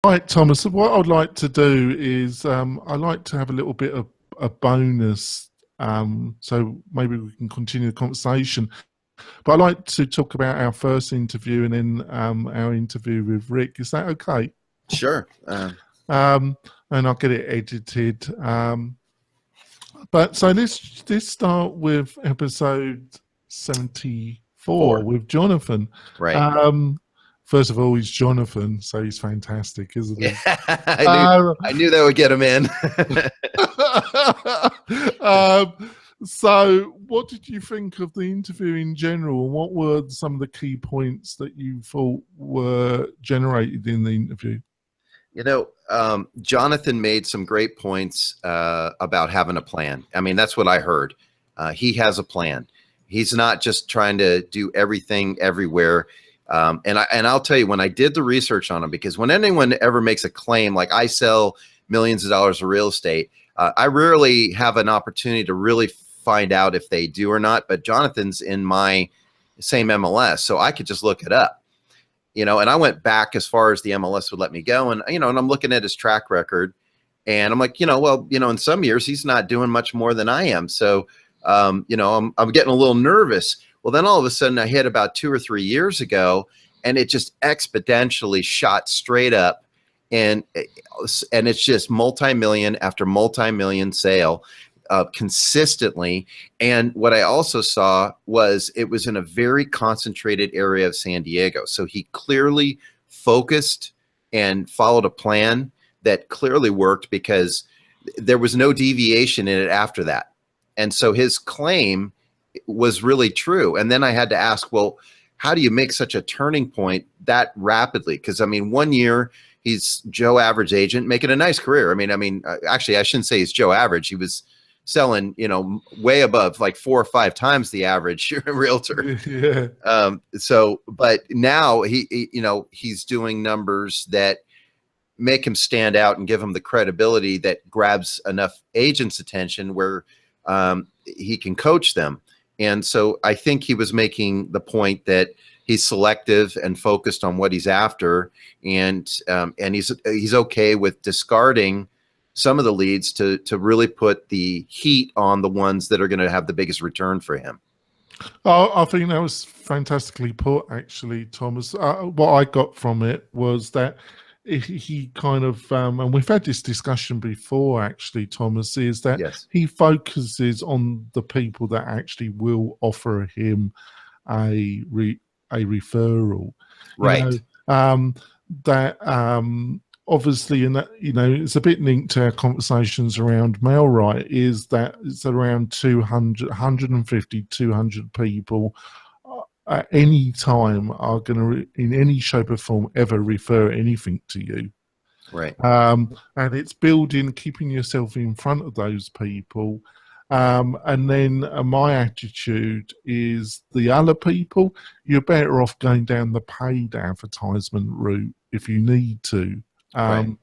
Right, Thomas. What I'd like to do is I'd like to have a little bit of a bonus, so maybe we can continue the conversation. But I'd like to talk about our first interview and then our interview with Rick. Is that okay? Sure. Um, and I'll get it edited. But so let's start with episode 74 with Jonathan. Right. First of all, he's Jonathan, so he's fantastic, isn't he? I knew that would get him in. So what did you think of the interview in general? What were some of the key points that you thought were generated in the interview? Jonathan made some great points about having a plan. I mean, that's what I heard. He has a plan. He's not just trying to do everything everywhere. And I'll tell you, when I did the research on him, because when anyone ever makes a claim, like I sell millions of dollars of real estate, I rarely have an opportunity to really find out if they do or not. But Jonathan's in my same MLS, so I could just look it up. And I went back as far as the MLS would let me go. And, and I'm looking at his track record and I'm like, in some years he's not doing much more than I am. So, I'm getting a little nervous. Well, then all of a sudden I hit about 2 or 3 years ago and it just exponentially shot straight up. And it's just multi-million after multi-million sale consistently. And what I also saw was it was in a very concentrated area of San Diego. So he clearly focused and followed a plan that clearly worked because there was no deviation in it after that. And so his claim was really true. And then I had to ask, well, how do you make such a turning point that rapidly? Because, 1 year he's Joe Average agent making a nice career. Actually, I shouldn't say he's Joe Average. He was selling, way above like 4 or 5 times the average realtor. Yeah. But now he's doing numbers that make him stand out and give him the credibility that grabs enough agents' attention where he can coach them. And so I think he was making the point that he's selective and focused on what he's after, and he's okay with discarding some of the leads to really put the heat on the ones that are going to have the biggest return for him. Oh, I think that was fantastically put, actually, Thomas. What I got from it was that he kind of, and we've had this discussion before, actually, Thomas, is that Yes. he focuses on the people that actually will offer him a referral. Right. Obviously, and that, it's a bit linked to our conversations around Mailrite, is that it's around 200, 150, 200 people at any time are going to, in any shape or form, ever refer anything to you. Right. And it's building, keeping yourself in front of those people. And then my attitude is the other people, you're better off going down the paid advertisement route if you need to. Right.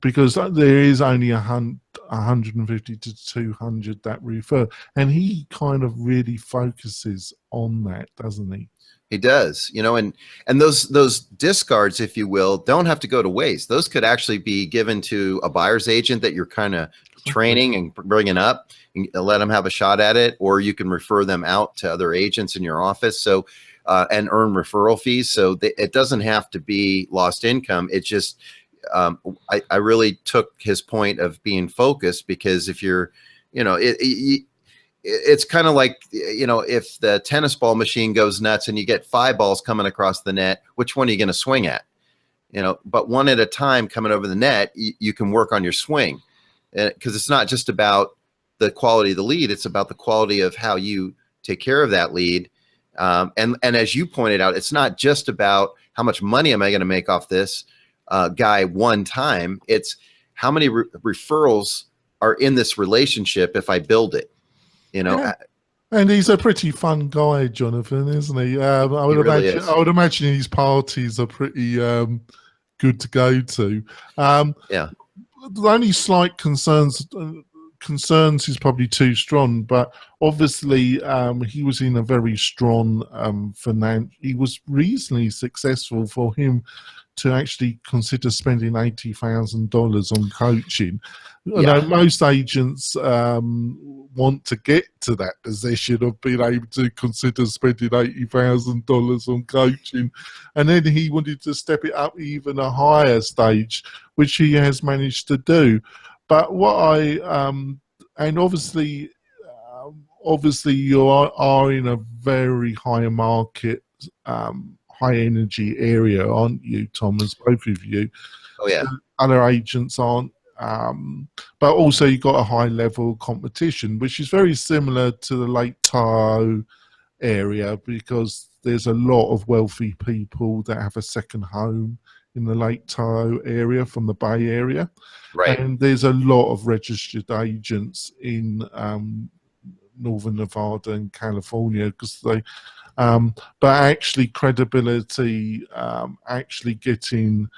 Because there is only 150 to 200 that refer, and he kind of really focuses on that, doesn't he? He does, and those discards, if you will, don't have to go to waste. Those could actually be given to a buyer's agent that you're kind of training and bringing up, and let them have a shot at it, or you can refer them out to other agents in your office. So, and earn referral fees. So it doesn't have to be lost income. It's just, I really took his point of being focused, because if you're, it's kind of like, if the tennis ball machine goes nuts and you get 5 balls coming across the net, which one are you going to swing at? But one at a time coming over the net, you can work on your swing, because it's not just about the quality of the lead. It's about the quality of how you take care of that lead. And as you pointed out, it's not just about how much money am I going to make off this guy one time. It's how many referrals are in this relationship if I build it, Yeah. And he's a pretty fun guy, Jonathan, isn't he? I would imagine his parties are pretty good to go to. Yeah. The only slight concerns concerns is probably too strong, but obviously he was in a very strong he was reasonably successful for him to actually consider spending $80,000 on coaching. You know, most agents want to get to that position of being able to consider spending $80,000 on coaching, and then he wanted to step it up even a higher stage, which he has managed to do. But what and obviously you are in a very high market, high energy area, aren't you, Thomas? Both of you. Oh yeah. So other agents aren't. But also you've got a high level competition, which is very similar to the Lake Tahoe area, because there's a lot of wealthy people that have a second home in the Lake Tahoe area from the Bay Area. Right. And there's a lot of registered agents in Northern Nevada and California, because they but actually credibility, actually getting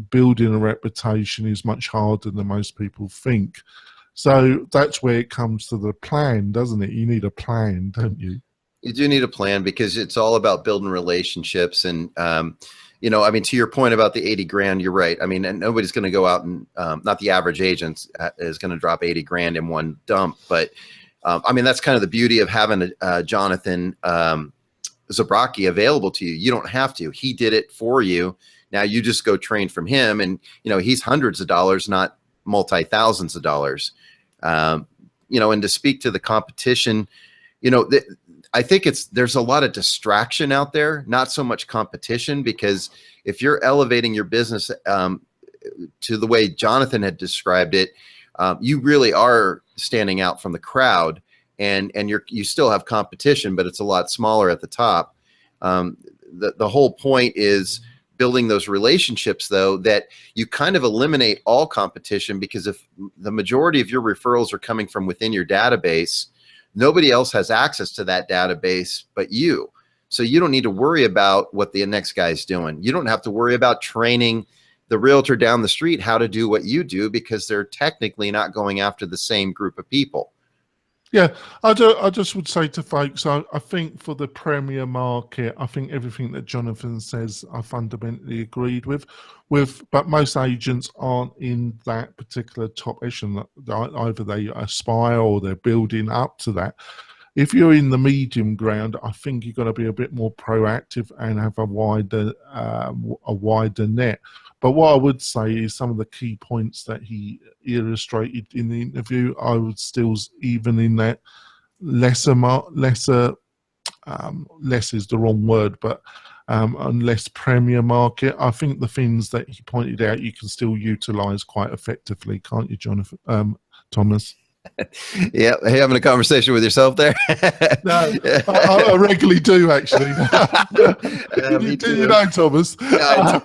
building a reputation is much harder than most people think. So that's where it comes to the plan, doesn't it? You need a plan, don't you? You do need a plan, because it's all about building relationships. And, you know, I mean, to your point about the 80 grand, you're right. I mean, and nobody's going to go out and, not the average agent is going to drop 80 grand in one dump. But, I mean, that's kind of the beauty of having Jonathan Zabrocki available to you. You don't have to. He did it for you. Now you just go train from him, and you know he's hundreds of dollars, not multi-thousands of dollars. You know, and to speak to the competition, you know, I think there's a lot of distraction out there, not so much competition, because if you're elevating your business to the way Jonathan had described it, you really are standing out from the crowd, and you still have competition, but it's a lot smaller at the top. The whole point is building those relationships, though, that you kind of eliminate all competition, because if the majority of your referrals are coming from within your database, nobody else has access to that database but you. So you don't need to worry about what the next guy's doing. You don't have to worry about training the realtor down the street how to do what you do, because they're technically not going after the same group of people. Yeah, I just would say to folks, I think for the premier market, I think everything that Jonathan says, I fundamentally agreed with, but most agents aren't in that particular top echelon. Either they aspire or they're building up to that. If you're in the medium ground, I think you've got to be a bit more proactive and have a wider net. But what I would say is some of the key points that he illustrated in the interview, I would still, even in that less is the wrong word, but less premier market, I think the things that he pointed out you can still utilize quite effectively, can't you, Jonathan, Thomas? Yeah, having a conversation with yourself there. No, I regularly do, actually. Do you know, Thomas? No,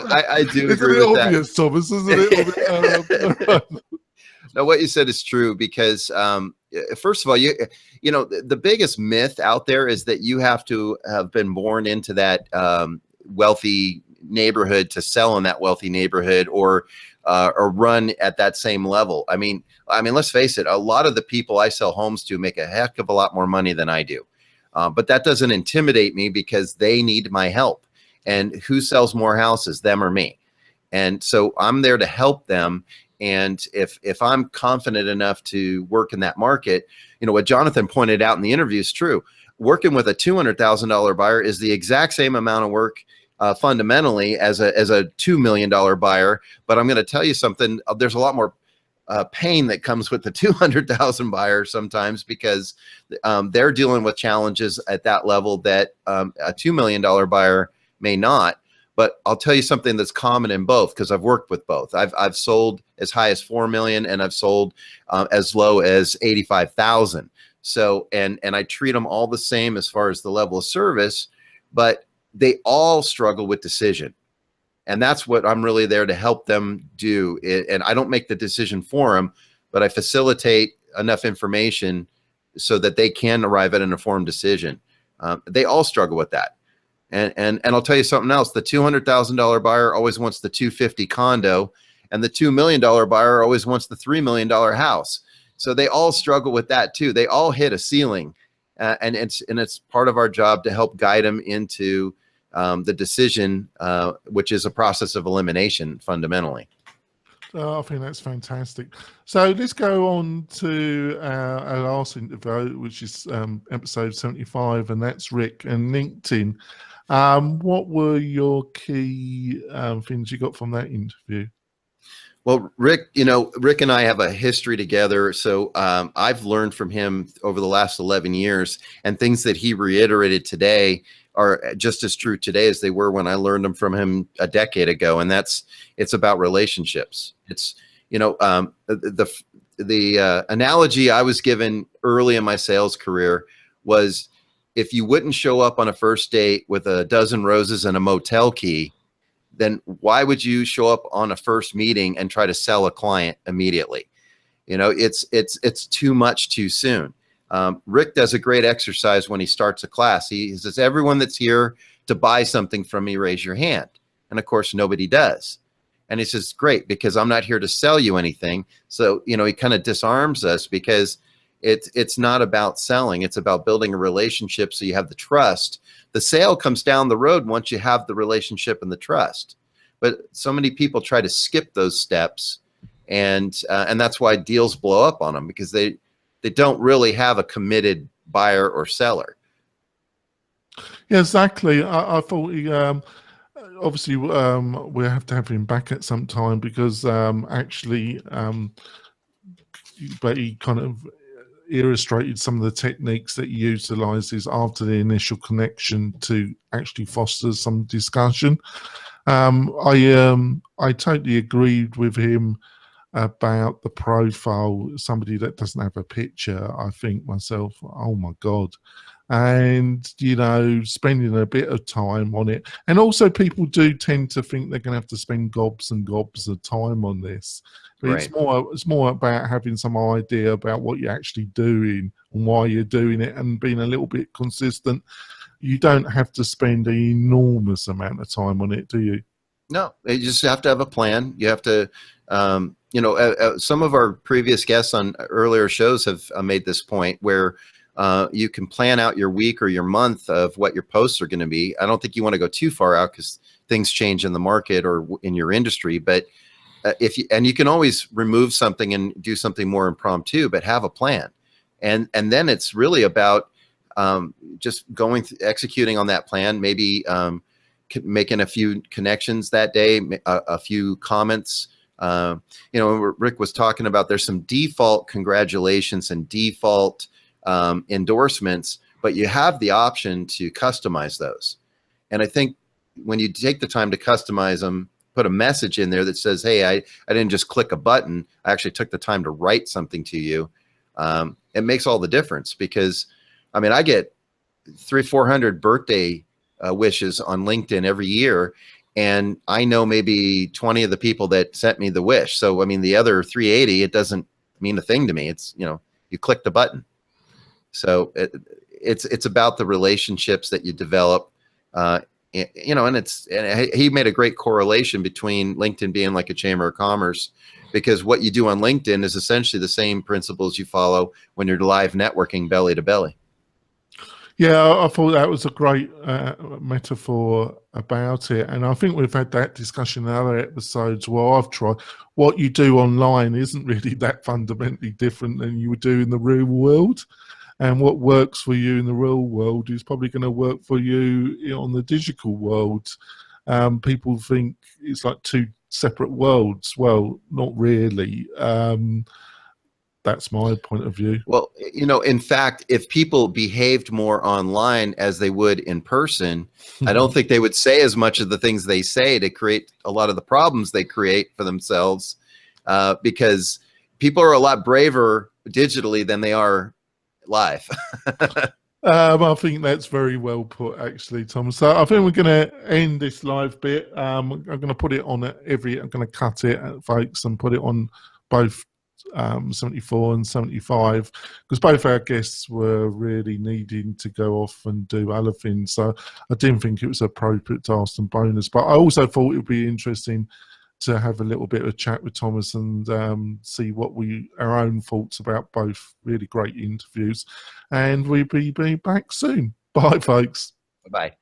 I do agree with that. It's obvious, Thomas, isn't it? No, what you said is true, because first of all, you know, the biggest myth out there is that you have to have been born into that wealthy neighborhood to sell in that wealthy neighborhood, or run at that same level. I mean, let's face it, a lot of the people I sell homes to make a heck of a lot more money than I do. But that doesn't intimidate me, because they need my help. And who sells more houses, them or me? And so I'm there to help them. And if I'm confident enough to work in that market, you know, what Jonathan pointed out in the interview is true. Working with a $200,000 buyer is the exact same amount of work fundamentally as a $2 million buyer. But I'm going to tell you something, there's a lot more pain that comes with the 200,000 buyer sometimes, because they're dealing with challenges at that level that a $2 million buyer may not. But I'll tell you something that's common in both, because I've worked with both. I've sold as high as 4 million, and I've sold as low as 85,000. So, and I treat them all the same as far as the level of service, but they all struggle with decision. And that's what I'm really there to help them do. And I don't make the decision for them, but I facilitate enough information so that they can arrive at an informed decision. They all struggle with that. And I'll tell you something else. The $200,000 buyer always wants the 250 condo, and the $2 million buyer always wants the $3 million house. So they all struggle with that too. They all hit a ceiling, and it's part of our job to help guide them into the decision, which is a process of elimination fundamentally. I think that's fantastic. So let's go on to our last interview, which is episode 75, and that's Rick and LinkedIn. What were your key things you got from that interview? Well, Rick, Rick and I have a history together. So I've learned from him over the last 11 years, and things that he reiterated today are just as true today as they were when I learned them from him a decade ago. And it's about relationships. It's, the analogy I was given early in my sales career was, if you wouldn't show up on a first date with a dozen roses and a motel key, then why would you show up on a first meeting and try to sell a client immediately? It's too much too soon. Rick does a great exercise when he starts a class. He says, everyone that's here to buy something from me, raise your hand. And of course, nobody does. And he says, great, because I'm not here to sell you anything. So, he kind of disarms us, because it's not about selling. It's about building a relationship so you have the trust. The sale comes down the road once you have the relationship and the trust. But so many people try to skip those steps, and that's why deals blow up on them, because they don't really have a committed buyer or seller. Yeah, exactly. I thought obviously we have to have him back at some time, because but he kind of illustrated some of the techniques that he utilizes after the initial connection to actually foster some discussion. I totally agreed with him about the profile. Somebody that doesn't have a picture, I think myself, oh my God. And, spending a bit of time on it. And also, people do tend to think they're going to have to spend gobs and gobs of time on this. But Right. It's more about having some idea about what you're actually doing and why you're doing it, and being a little bit consistent. You don't have to spend an enormous amount of time on it, do you? No, you just have to have a plan. You have to, some of our previous guests on earlier shows have made this point where you can plan out your week or your month of what your posts are going to be. I don't think you want to go too far out, because things change in the market or in your industry. But you can always remove something and do something more impromptu, but have a plan. And then it's really about just executing on that plan, maybe making a few connections that day, a few comments. Rick was talking about, there's some default congratulations and default endorsements, but you have the option to customize those. And I think when you take the time to customize them, put a message in there that says, hey, I didn't just click a button, I actually took the time to write something to you. It makes all the difference, because I get 300-400 birthday wishes on LinkedIn every year, and I know maybe 20 of the people that sent me the wish. So the other 380, it doesn't mean a thing to me. It's, you click the button. So it's about the relationships that you develop, and he made a great correlation between LinkedIn being like a chamber of commerce, because what you do on LinkedIn is essentially the same principles you follow when you're live networking belly to belly. Yeah, I thought that was a great metaphor about it. And I think we've had that discussion in other episodes where I've tried. What you do online isn't really that fundamentally different than you would do in the real world. And what works for you in the real world is probably going to work for you on the digital world. People think it's like two separate worlds. Well, not really. That's my point of view. Well, in fact, if people behaved more online as they would in person, I don't think they would say as much of the things they say to create a lot of the problems they create for themselves, because people are a lot braver digitally than they are live. I think that's very well put, actually, Tom. So I think we're going to end this live bit. I'm going to put it on I'm going to cut it, folks, and put it on both 74 and 75, because both our guests were really needing to go off and do other things. So I didn't think it was appropriate to ask them bonus, but I also thought it would be interesting to have a little bit of a chat with Thomas and see what our own thoughts about both really great interviews. And we'll be back soon. Bye, folks. Bye-bye.